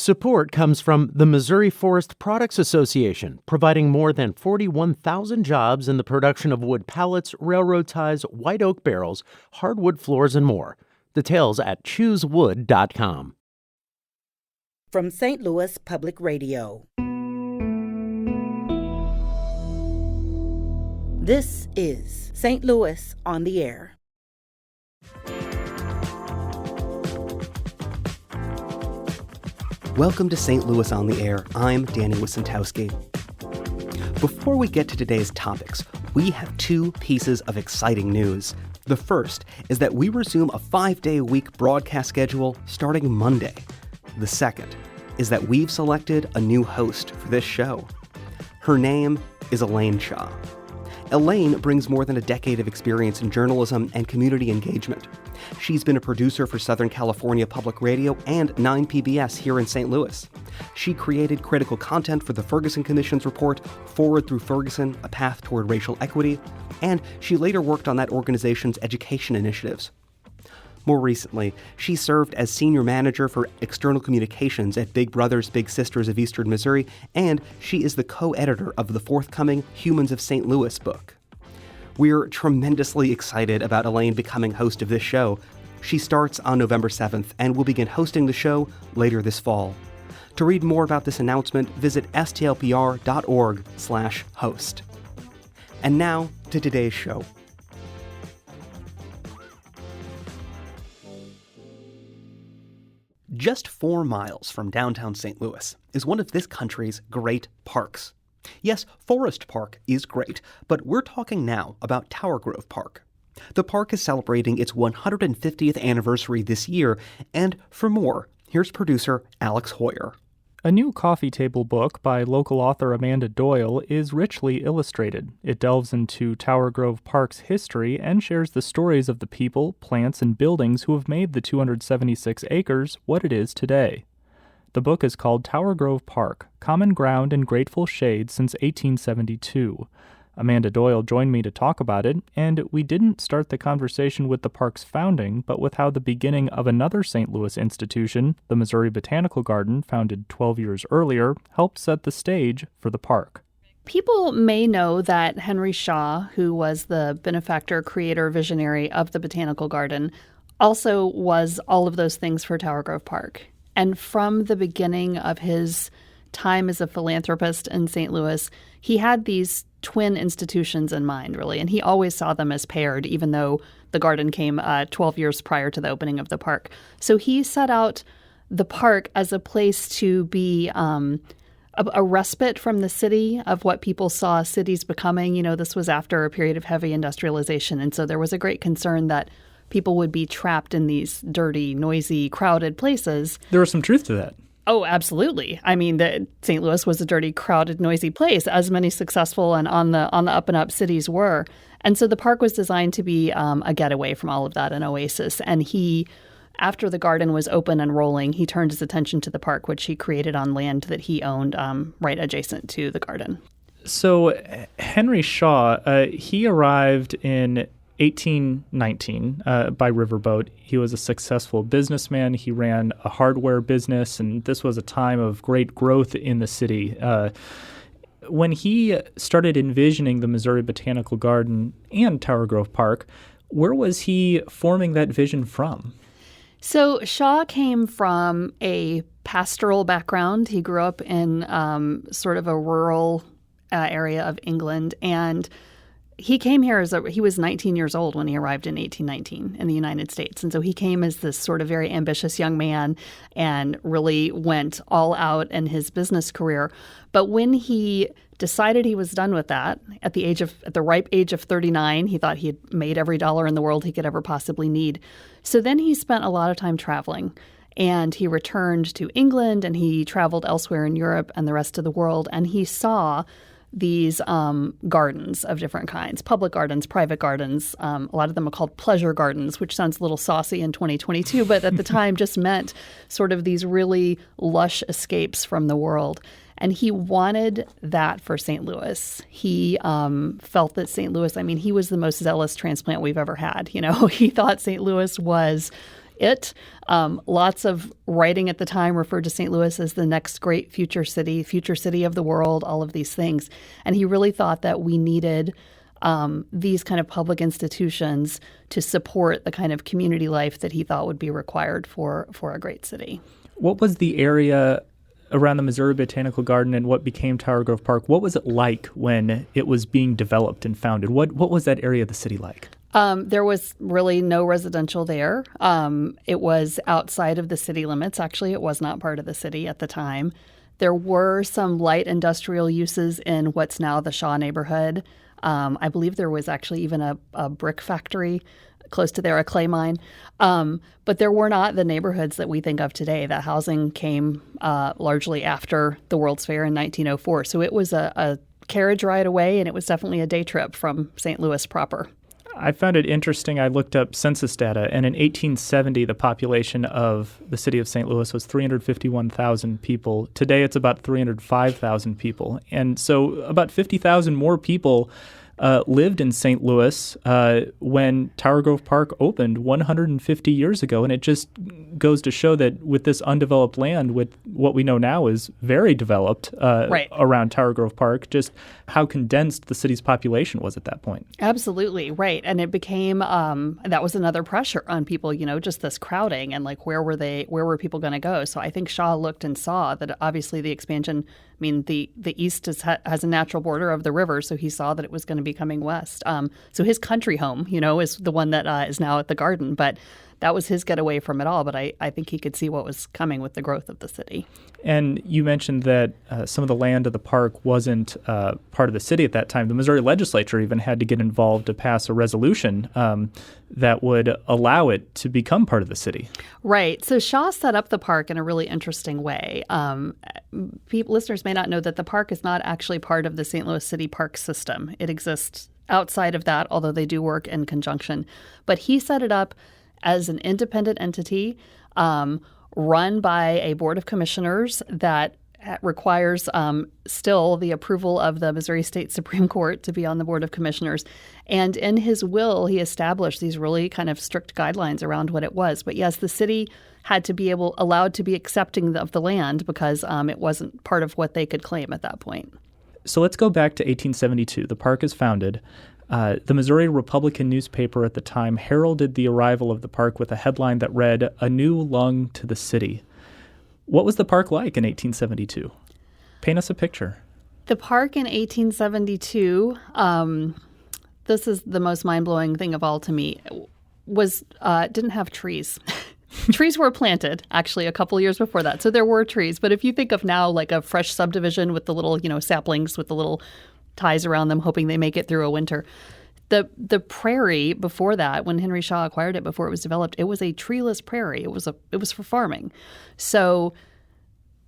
Support comes from the Missouri Forest Products Association, providing more than 41,000 jobs in the production of wood pallets, railroad ties, white oak barrels, hardwood floors, and more. Details at choosewood.com. From St. Louis Public Radio. This is St. Louis on the Air. Welcome to St. Louis on the Air. I'm Danny Wysentowski. Before we get to today's topics, we have two pieces of exciting news. The first is that we resume a 5-day-a-week broadcast schedule starting Monday. The second is that we've selected a new host for this show. Her name is Elaine Shaw. Elaine brings more than a decade of experience in journalism and community engagement. She's been a producer for Southern California Public Radio and 9PBS here in St. Louis. She created critical content for the Ferguson Commission's report, Forward Through Ferguson, A Path Toward Racial Equity, and she later worked on that organization's education initiatives. More recently, she served as senior manager for external communications at Big Brothers Big Sisters of Eastern Missouri, and she is the co-editor of the forthcoming Humans of St. Louis book. We're tremendously excited about Elaine becoming host of this show. She starts on November 7th and will begin hosting the show later this fall. To read more about this announcement, visit stlpr.org/host. And now to today's show. Just 4 miles from downtown St. Louis is one of this country's great parks. Yes, Forest Park is great, but we're talking now about Tower Grove Park. The park is celebrating its 150th anniversary this year, and for more, here's producer Alex Hoyer. A new coffee table book by local author Amanda Doyle is richly illustrated. It delves into Tower Grove Park's history and shares the stories of the people, plants, and buildings who have made the 276 acres what it is today. The book is called Tower Grove Park, Common Ground and Grateful Shade since 1872. Amanda Doyle joined me to talk about it, and we didn't start the conversation with the park's founding, but with how the beginning of another St. Louis institution, the Missouri Botanical Garden, founded 12 years earlier, helped set the stage for the park. People may know that Henry Shaw, who was the benefactor, creator, visionary of the Botanical Garden, also was all of those things for Tower Grove Park. And from the beginning of his time as a philanthropist in St. Louis, he had these twin institutions in mind, really, and he always saw them as paired, even though the garden came 12 years prior to the opening of the park. So he set out the park as a place to be a respite from the city of what people saw cities becoming. You know, this was after a period of heavy industrialization, and so there was a great concern that people would be trapped in these dirty, noisy, crowded places. There was some truth to that. Oh, absolutely. I mean, St. Louis was a dirty, crowded, noisy place, as many successful and on the up and up cities were. And so the park was designed to be a getaway from all of that, an oasis. And he, after the garden was open and rolling, he turned his attention to the park, which he created on land that he owned right adjacent to the garden. So Henry Shaw, he arrived in 1819 by riverboat. He was a successful businessman. He ran a hardware business, and this was a time of great growth in the city. When he started envisioning the Missouri Botanical Garden and Tower Grove Park, where was he forming that vision from? So Shaw came from a pastoral background. He grew up in sort of a rural area of England, and he came here he was 19 years old when he arrived in 1819 in the United States. And so he came as this sort of very ambitious young man and really went all out in his business career. But when he decided he was done with that at the ripe age of 39, he thought he had made every dollar in the world he could ever possibly need. So then he spent a lot of time traveling. And he returned to England and he traveled elsewhere in Europe and the rest of the world. And he saw these gardens of different kinds, public gardens, private gardens. A lot of them are called pleasure gardens, which sounds a little saucy in 2022, but at the time just meant sort of these really lush escapes from the world. And he wanted that for St. Louis. He felt that St. Louis, he was the most zealous transplant we've ever had. You know, he thought St. Louis was it. Lots of writing at the time referred to St. Louis as the next great future city of the world, all of these things. And he really thought that we needed these kind of public institutions to support the kind of community life that he thought would be required for a great city. What was the area around the Missouri Botanical Garden and what became Tower Grove Park? What was it like when it was being developed and founded? What was that area of the city like? There was really no residential there. It was outside of the city limits. Actually, it was not part of the city at the time. There were some light industrial uses in what's now the Shaw neighborhood. I believe there was actually even a brick factory close to there, a clay mine. But there were not the neighborhoods that we think of today. That housing came largely after the World's Fair in 1904. So it was a carriage ride away, and it was definitely a day trip from St. Louis proper. I found it interesting. I looked up census data, and in 1870, the population of the city of St. Louis was 351,000 people. Today, it's about 305,000 people. And so about 50,000 more people lived in St. Louis when Tower Grove Park opened 150 years ago. And it just goes to show that with this undeveloped land, with what we know now is very developed around Tower Grove Park, just how condensed the city's population was at that point. Absolutely, right. And it became, that was another pressure on people, just this crowding and like where were people going to go? So I think Shaw looked and saw that obviously the expansion, the east has a natural border of the river, so he saw that it was going to be coming west. So his country home, is the one that is now at the Garden, but that was his getaway from it all. But I think he could see what was coming with the growth of the city. And you mentioned that some of the land of the park wasn't part of the city at that time. The Missouri legislature even had to get involved to pass a resolution that would allow it to become part of the city. Right. So Shaw set up the park in a really interesting way. Listeners may not know that the park is not actually part of the St. Louis City Park system. It exists outside of that, although they do work in conjunction. But he set it up as an independent entity run by a board of commissioners that requires still the approval of the Missouri State Supreme Court to be on the board of commissioners. And in his will, he established these really kind of strict guidelines around what it was. But yes, the city had to be allowed to be accepting of the land because it wasn't part of what they could claim at that point. So let's go back to 1872. The park is founded. The Missouri Republican newspaper at the time heralded the arrival of the park with a headline that read, "A New Lung to the City." What was the park like in 1872? Paint us a picture. The park in 1872, this is the most mind-blowing thing of all to me, didn't have trees. Trees were planted, actually, a couple years before that. So there were trees. But if you think of now like a fresh subdivision with the little, saplings with the little ties around them, hoping they make it through a winter. The prairie before that, when Henry Shaw acquired it before it was developed, it was a treeless prairie. It was for farming. So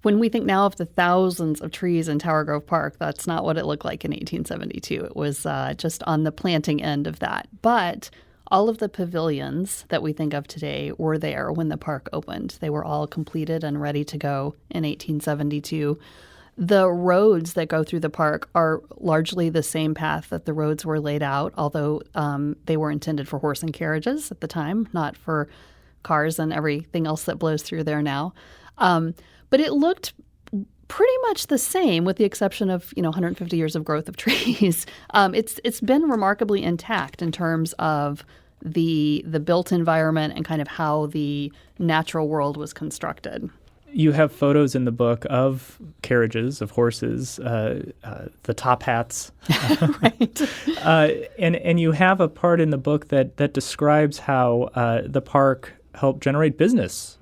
when we think now of the thousands of trees in Tower Grove Park, that's not what it looked like in 1872. It was just on the planting end of that. But all of the pavilions that we think of today were there when the park opened. They were all completed and ready to go in 1872. The roads that go through the park are largely the same path that the roads were laid out, although they were intended for horse and carriages at the time, not for cars and everything else that blows through there now. But it looked pretty much the same with the exception of 150 years of growth of trees. It's been remarkably intact in terms of the built environment and kind of how the natural world was constructed. You have photos in the book of carriages, of horses, the top hats. Right. And you have a part in the book that describes how the park helped generate business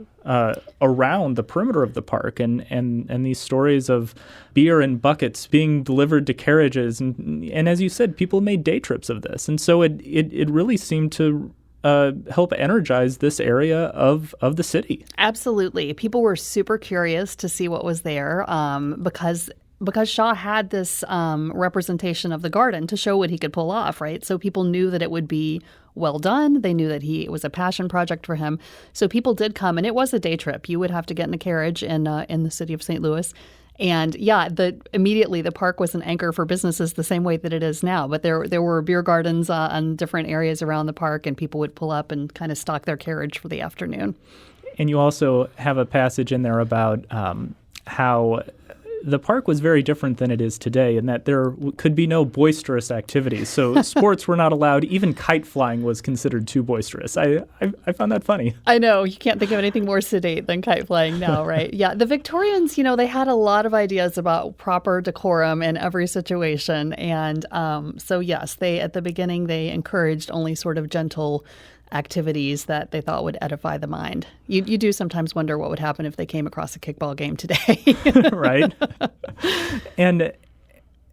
around the perimeter of the park and these stories of beer in buckets being delivered to carriages. And as you said, people made day trips of this. And so it really seemed to help energize this area of the city. Absolutely. People were super curious to see what was there because Shaw had this representation of the garden to show what he could pull off, right? So people knew that it would be well done. They knew that it was a passion project for him. So people did come, and it was a day trip. You would have to get in a carriage in the city of St. Louis And yeah, immediately the park was an anchor for businesses the same way that it is now. But there were beer gardens on different areas around the park, and people would pull up and kind of stock their carriage for the afternoon. And you also have a passage in there about how the park was very different than it is today, in that there could be no boisterous activities. So sports were not allowed. Even kite flying was considered too boisterous. I found that funny. I know. You can't think of anything more sedate than kite flying now, right? Yeah. The Victorians, they had a lot of ideas about proper decorum in every situation. And so, yes, at the beginning, they encouraged only sort of gentle activities that they thought would edify the mind. You do sometimes wonder what would happen if they came across a kickball game today. Right. And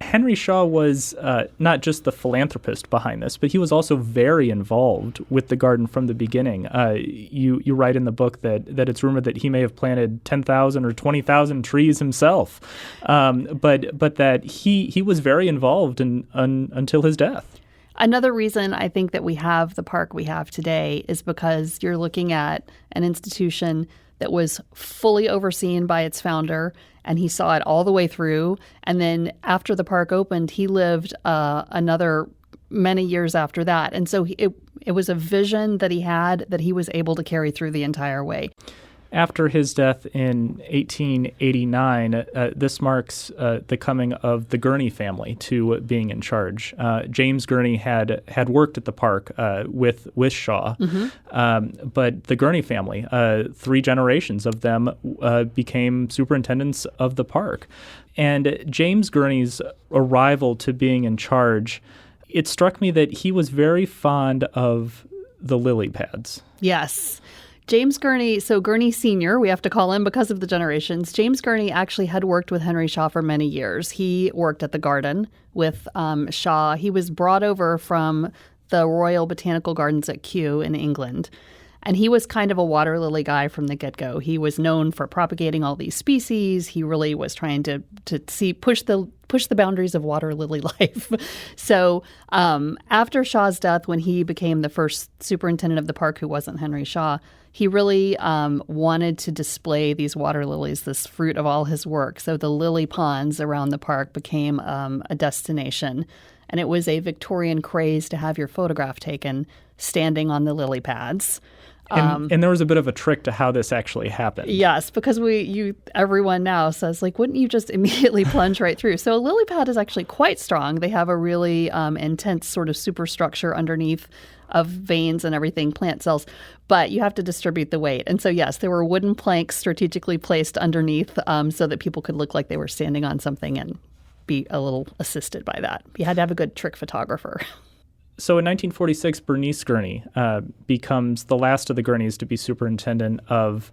Henry Shaw was not just the philanthropist behind this, but he was also very involved with the garden from the beginning. You write in the book that it's rumored that he may have planted 10,000 or 20,000 trees himself, but that he was very involved until his death. Another reason I think that we have the park we have today is because you're looking at an institution that was fully overseen by its founder, and he saw it all the way through. And then after the park opened, he lived another many years after that. And so it was a vision that he had that he was able to carry through the entire way. After his death in 1889, this marks the coming of the Gurney family to being in charge. James Gurney had worked at the park with Shaw, but the Gurney family, 3 generations of them, became superintendents of the park. And James Gurney's arrival to being in charge, it struck me that he was very fond of the lily pads. Yes. James Gurney, so Gurney Sr., we have to call him because of the generations. James Gurney actually had worked with Henry Shaw for many years. He worked at the garden with Shaw. He was brought over from the Royal Botanical Gardens at Kew in England. And he was kind of a water lily guy from the get-go. He was known for propagating all these species. He really was trying to push the boundaries of water lily life. So after Shaw's death, when he became the first superintendent of the park who wasn't Henry Shaw, he really wanted to display these water lilies, this fruit of all his work. So the lily ponds around the park became a destination. And it was a Victorian craze to have your photograph taken standing on the lily pads. And there was a bit of a trick to how this actually happened. Yes, because everyone now says, wouldn't you just immediately plunge right through? So a lily pad is actually quite strong. They have a really intense sort of superstructure underneath of veins and everything, plant cells, but you have to distribute the weight. And so, yes, there were wooden planks strategically placed underneath so that people could look like they were standing on something and be a little assisted by that. You had to have a good trick photographer. So in 1946, Bernice Gurney becomes the last of the Gurneys to be superintendent of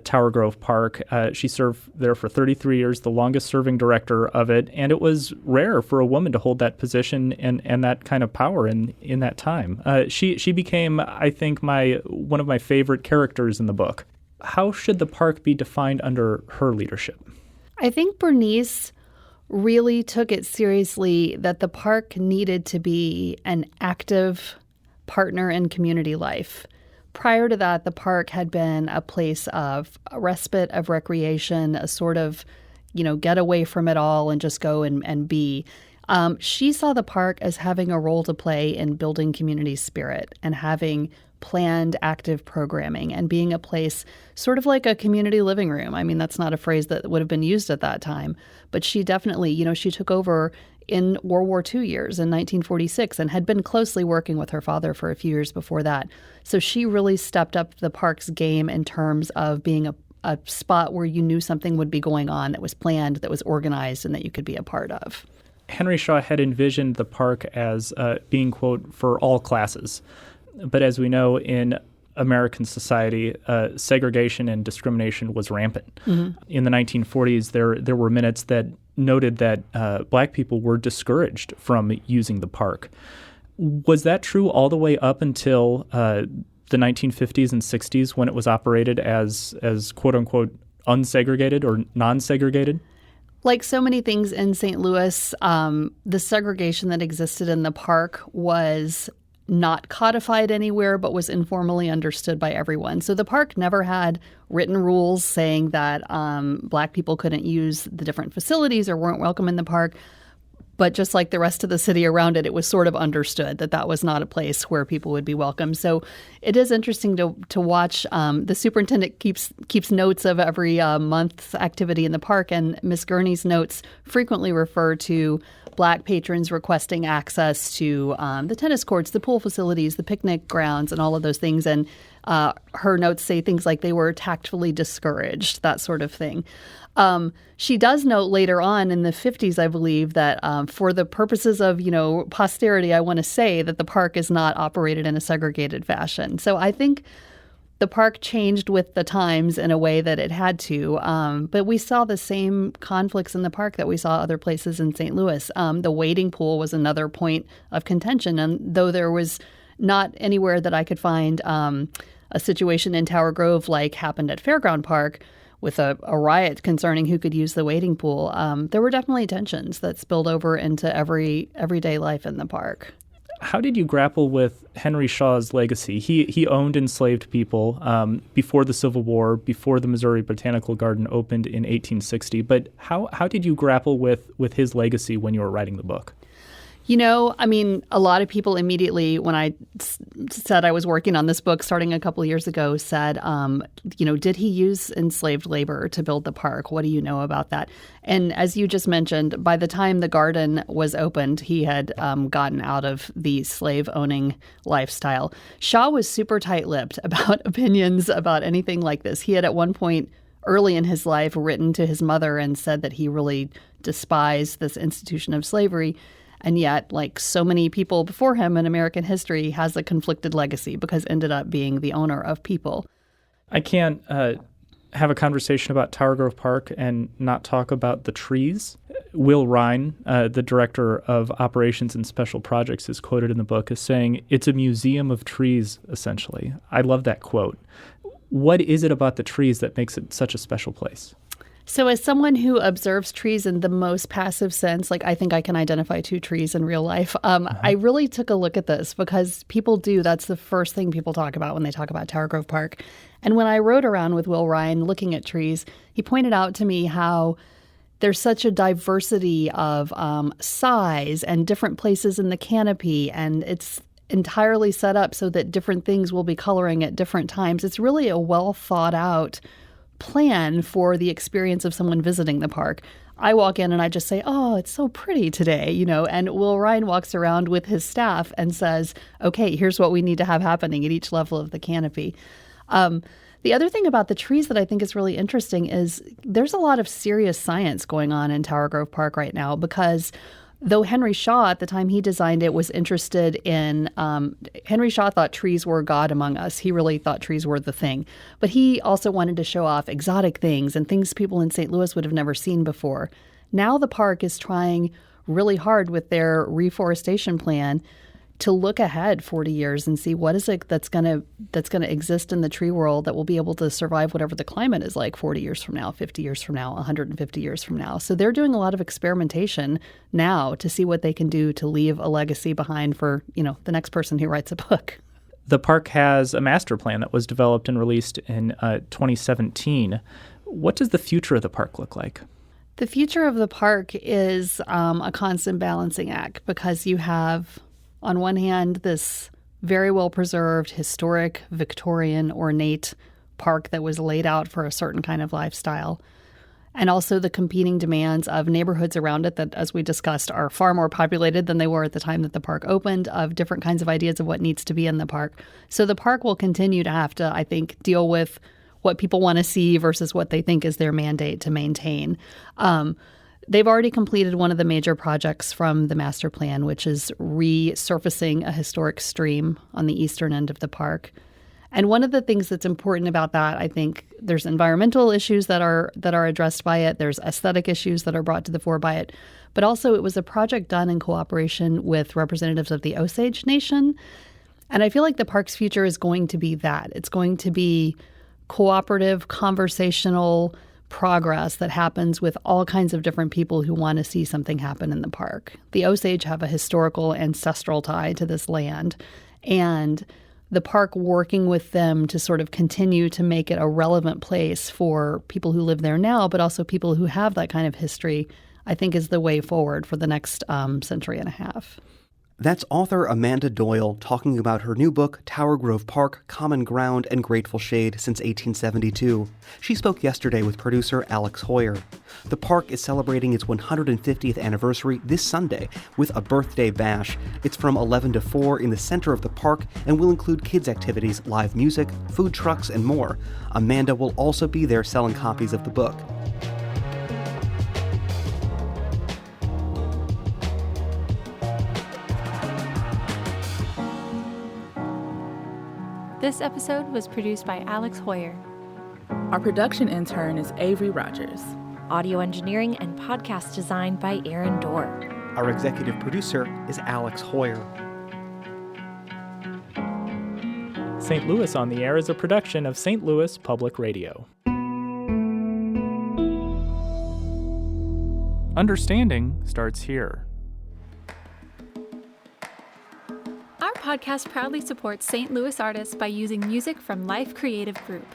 Tower Grove Park. She served there for 33 years, the longest-serving director of it, and it was rare for a woman to hold that position and that kind of power in that time. She became, I think, one of my favorite characters in the book. How should the park be defined under her leadership? I think Bernice really took it seriously that the park needed to be an active partner in community life. Prior to that, the park had been a place of a respite, of recreation, a sort of, get away from it all and just go and be. She saw the park as having a role to play in building community spirit and having planned active programming and being a place sort of like a community living room. I mean, that's not a phrase that would have been used at that time, but she definitely, she took over in World War II years in 1946 and had been closely working with her father for a few years before that. So she really stepped up the park's game in terms of being a spot where you knew something would be going on that was planned, that was organized, and that you could be a part of. Henry Shaw had envisioned the park as being, quote, for all classes. But as we know, in American society, segregation and discrimination was rampant. Mm-hmm. In the 1940s, there were minutes that noted that black people were discouraged from using the park. Was that true all the way up until the 1950s and 60s when it was operated as quote-unquote unsegregated or non-segregated? Like so many things in St. Louis, the segregation that existed in the park was not codified anywhere, but was informally understood by everyone. So the park never had written rules saying that Black people couldn't use the different facilities or weren't welcome in the park. But just like the rest of the city around it, it was sort of understood that that was not a place where people would be welcome. So it is interesting to watch. The superintendent keeps notes of every month's activity in the park, and Miss Gurney's notes frequently refer to Black patrons requesting access to the tennis courts, the pool facilities, the picnic grounds, and all of those things. And her notes say things like they were tactfully discouraged, that sort of thing. She does note later on in the 50s, I believe, that for the purposes of, posterity, I want to say that the park is not operated in a segregated fashion. So I think the park changed with the times in a way that it had to. But we saw the same conflicts in the park that we saw other places in St. Louis. The wading pool was another point of contention. And though there was not anywhere that I could find a situation in Tower Grove like happened at Fairground Park, with a riot concerning who could use the wading pool, there were definitely tensions that spilled over into everyday life in the park. How did you grapple with Henry Shaw's legacy? He owned enslaved people before the Civil War, before the Missouri Botanical Garden opened in 1860. But how did you grapple with his legacy when you were writing the book? A lot of people immediately, when I said I was working on this book starting a couple of years ago, said, did he use enslaved labor to build the park? What do you know about that? And as you just mentioned, by the time the garden was opened, he had gotten out of the slave-owning lifestyle. Shaw was super tight-lipped about opinions about anything like this. He had at one point early in his life written to his mother and said that he really despised this institution of slavery. And yet, like so many people before him in American history, has a conflicted legacy because ended up being the owner of people. I can't have a conversation about Tower Grove Park and not talk about the trees. Will Ryan, the director of operations and special projects, is quoted in the book as saying, "It's a museum of trees, essentially." I love that quote. What is it about the trees that makes it such a special place? So as someone who observes trees in the most passive sense, like I think I can identify two trees in real life, I really took a look at this because people do. That's the first thing people talk about when they talk about Tower Grove Park. And when I rode around with Will Ryan looking at trees, he pointed out to me how there's such a diversity of size and different places in the canopy, and it's entirely set up so that different things will be coloring at different times. It's really a well thought out plan for the experience of someone visiting the park. I walk in and I just say, "Oh, it's so pretty today," and Will Ryan walks around with his staff and says, "Okay, here's what we need to have happening at each level of the canopy." The other thing about the trees that I think is really interesting is there's a lot of serious science going on in Tower Grove Park right now because though Henry Shaw, at the time he designed it, was interested in Henry Shaw thought trees were God among us. He really thought trees were the thing. But he also wanted to show off exotic things and things people in St. Louis would have never seen before. Now the park is trying really hard with their reforestation plan to look ahead 40 years and see what is it that's going to exist in the tree world that will be able to survive whatever the climate is like 40 years from now, 50 years from now, 150 years from now. So they're doing a lot of experimentation now to see what they can do to leave a legacy behind for, the next person who writes a book. The park has a master plan that was developed and released in 2017. What does the future of the park look like? The future of the park is a constant balancing act because you have, on one hand, this very well-preserved, historic, Victorian, ornate park that was laid out for a certain kind of lifestyle, and also the competing demands of neighborhoods around it that, as we discussed, are far more populated than they were at the time that the park opened, of different kinds of ideas of what needs to be in the park. So the park will continue to have to, I think, deal with what people want to see versus what they think is their mandate to maintain. They've already completed one of the major projects from the master plan, which is resurfacing a historic stream on the eastern end of the park. And one of the things that's important about that, I think, there's environmental issues that are addressed by it. There's aesthetic issues that are brought to the fore by it. But also it was a project done in cooperation with representatives of the Osage Nation. And I feel like the park's future is going to be that. It's going to be cooperative, conversational progress that happens with all kinds of different people who want to see something happen in the park. The Osage have a historical ancestral tie to this land. and the park working with them to sort of continue to make it a relevant place for people who live there now, but also people who have that kind of history, I think is the way forward for the next century and a half. That's author Amanda Doyle talking about her new book, Tower Grove Park, Common Ground and Grateful Shade Since 1872. She spoke yesterday with producer Alex Hoyer. The park is celebrating its 150th anniversary this Sunday with a birthday bash. It's from 11 to 4 in the center of the park and will include kids' activities, live music, food trucks, and more. Amanda will also be there selling copies of the book. This episode was produced by Alex Hoyer. Our production intern is Avery Rogers. Audio engineering and podcast design by Aaron Dorr. Our executive producer is Alex Hoyer. St. Louis on the Air is a production of St. Louis Public Radio. Understanding starts here. Our podcast proudly supports St. Louis artists by using music from Life Creative Group.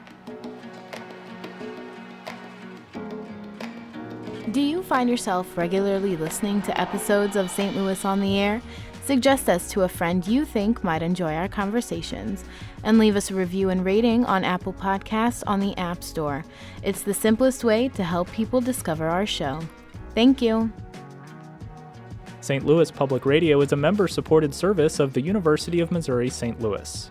Do you find yourself regularly listening to episodes of St. Louis on the Air? Suggest us to a friend you think might enjoy our conversations, and leave us a review and rating on Apple Podcasts on the App Store. It's the simplest way to help people discover our show. Thank you. St. Louis Public Radio is a member-supported service of the University of Missouri St. Louis.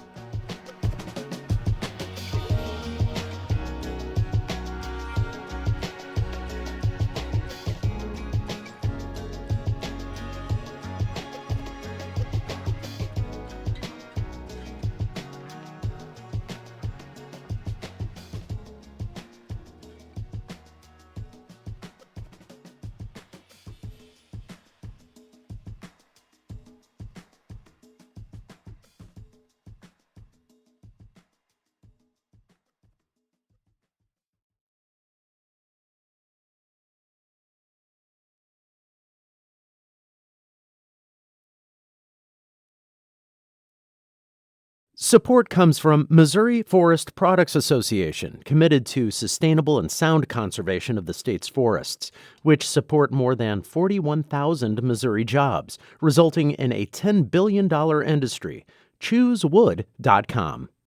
Support comes from Missouri Forest Products Association, committed to sustainable and sound conservation of the state's forests, which support more than 41,000 Missouri jobs, resulting in a $10 billion industry. ChooseWood.com.